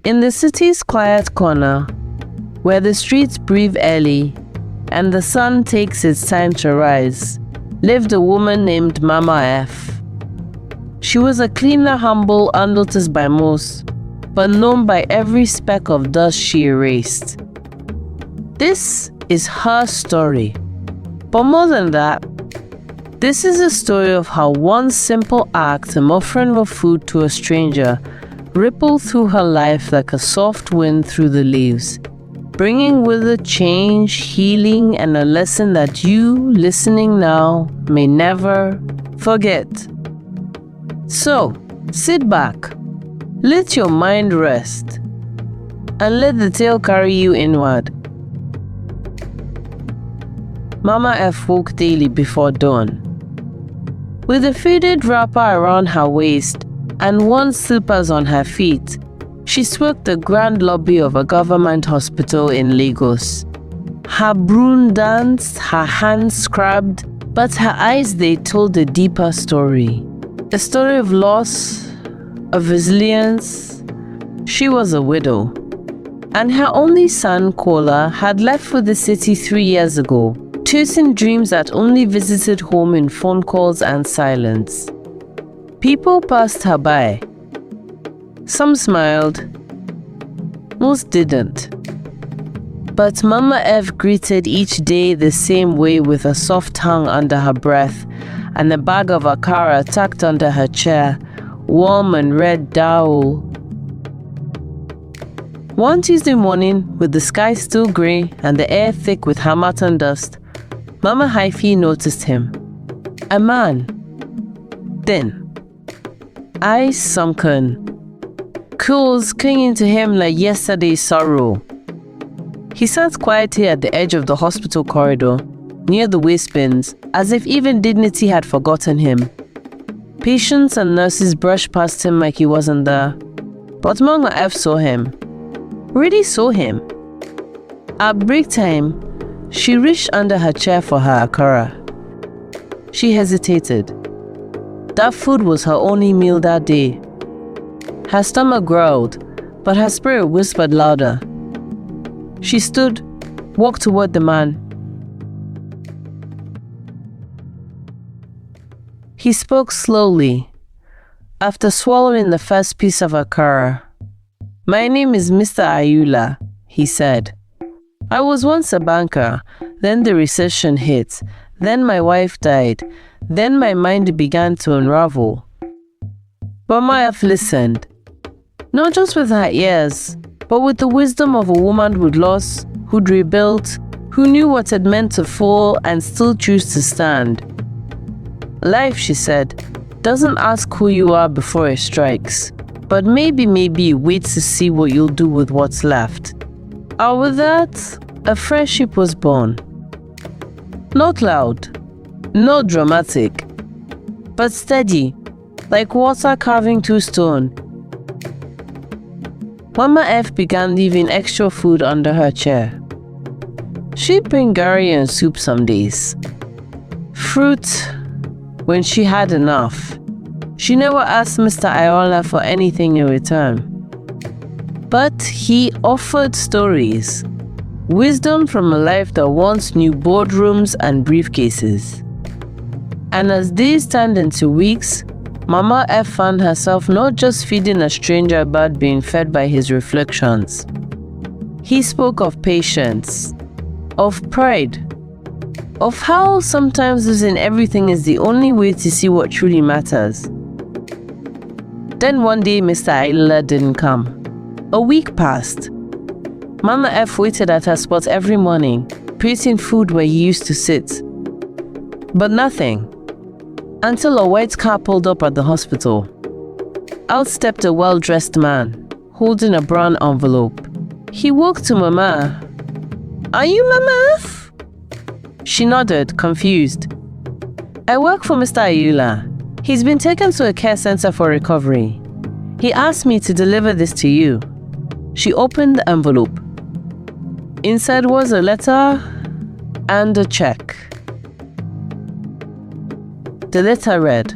In the city's quiet corner, where the streets breathe early and the sun takes its time to rise, lived a woman named Mama F. She was a cleaner, humble, unnoticed by most, but known by every speck of dust she erased. This is her story. But more than that, this is a story of how one simple act, an offering of food to a stranger, rippled through her life like a soft wind through the leaves, bringing with it change, healing, and a lesson that you, listening now, may never forget. So, sit back, let your mind rest, and let the tale carry you inward. Mama F woke daily before dawn. With a faded wrapper around her waist and worn slippers on her feet, she swept the grand lobby of a government hospital in Lagos. Her broom danced, her hands scrubbed, but her eyes, they told a deeper story. A story of loss, of resilience. She was a widow, and her only son, Kola, had left for the city 3 years ago, chasing dreams that only visited home in phone calls and silence. People passed her by. Some smiled, most didn't. But Mama F greeted each day the same way, with a soft tongue under her breath and a bag of akara tucked under her chair, warm and red dowel. One Tuesday morning, with the sky still grey and the air thick with Hamatan dust, Mama Haifi noticed him. A man, thin, eyes sunken, curls clinging to him like yesterday's sorrow. He sat quietly at the edge of the hospital corridor, near the waste bins, as if even dignity had forgotten him. Patients and nurses brushed past him like he wasn't there. But Mama F saw him. Really saw him. At break time, she reached under her chair for her akara. She hesitated. That food was her only meal that day. Her stomach growled, but her spirit whispered louder. She stood, walked toward the man. He spoke slowly, after swallowing the first piece of akara. "My name is Mr. Ayula," he said. "I was once a banker, then the recession hit, then my wife died, then my mind began to unravel." Mama F listened, not just with her ears, but with the wisdom of a woman who'd lost, who'd rebuilt, who knew what it meant to fall and still choose to stand. Life, she said, doesn't ask who you are before it strikes, but maybe it waits to see what you'll do with what's left. And with that, a friendship was born. Not loud, not dramatic, but steady, like water carving through stone. Mama F began leaving extra food under her chair. She'd bring gari and soup some days. Fruit when she had enough. She never asked Mr. Ayola for anything in return. But he offered stories. Wisdom from a life that once knew boardrooms and briefcases. And as days turned into weeks, Mama F found herself not just feeding a stranger but being fed by his reflections. He spoke of patience, of pride, of how sometimes losing everything is the only way to see what truly matters. Then one day Mr. Ayla didn't come. A week passed. Mama F waited at her spot every morning, putting food where he used to sit. But nothing. Until a white car pulled up at the hospital. Out stepped a well-dressed man, holding a brown envelope. He walked to Mama. "Are you Mama F?" She nodded, confused. "I work for Mr. Ayula. He's been taken to a care center for recovery. He asked me to deliver this to you." She opened the envelope. Inside was a letter and a check. The letter read,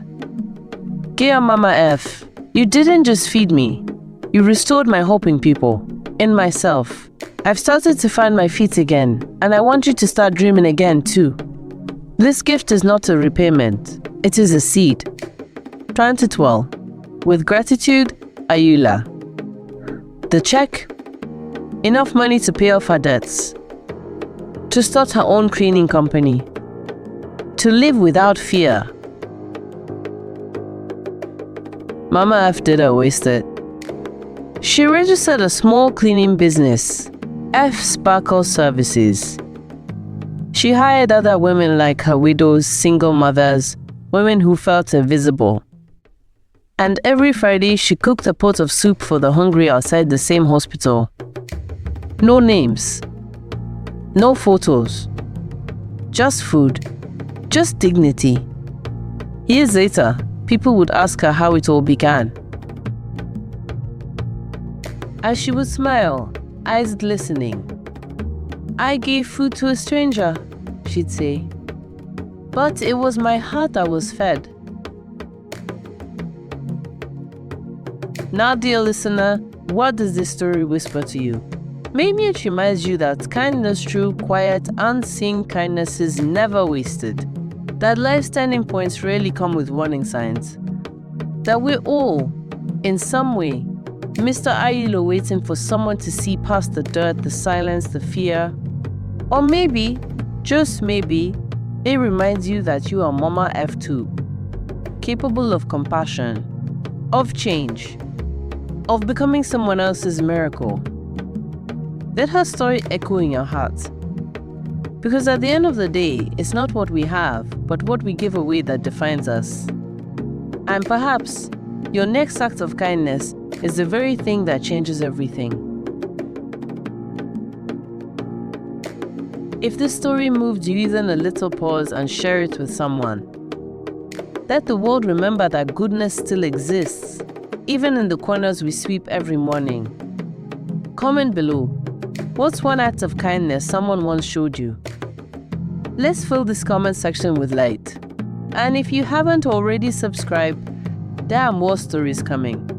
"Dear Mama F, you didn't just feed me. You restored my hope in people, in myself. I've started to find my feet again, and I want you to start dreaming again too. This gift is not a repayment, it is a seed. Trying to dwell. With gratitude, Ayula. The check? Enough money to pay off her debts. To start her own cleaning company. To live without fear. Mama F did her wasted. She registered a small cleaning business, F Sparkle Services. She hired other women like her widows, single mothers, women who felt invisible. And every Friday she cooked a pot of soup for the hungry outside the same hospital. No names. No photos. Just food. Just dignity. Years later, people would ask her how it all began. As she would smile, eyes glistening. I gave food to a stranger, she'd say. But it was my heart that was fed. Now, dear listener, what does this story whisper to you? Maybe it reminds you that kindness, true, quiet, unseen kindness is never wasted. That life's turning points rarely come with warning signs. That we're all, in some way, Mr. Ayilo waiting for someone to see past the dirt, the silence, the fear. Or maybe, just maybe, it reminds you that you are Mama F2, capable of compassion, of change, of becoming someone else's miracle. Let her story echo in your heart. Because at the end of the day, it's not what we have, but what we give away that defines us. And perhaps, your next act of kindness is the very thing that changes everything. If this story moved you even a little, pause and share it with someone. Let the world remember that goodness still exists, even in the corners we sweep every morning. Comment below. What's one act of kindness someone once showed you? Let's fill this comment section with light. And if you haven't already subscribed, there are more stories coming.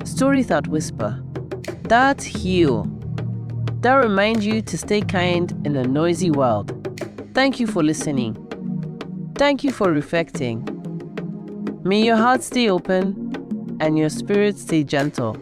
Stories that whisper, that heal, that remind you to stay kind in a noisy world. Thank you for listening. Thank you for reflecting. May your heart stay open and your spirit stay gentle.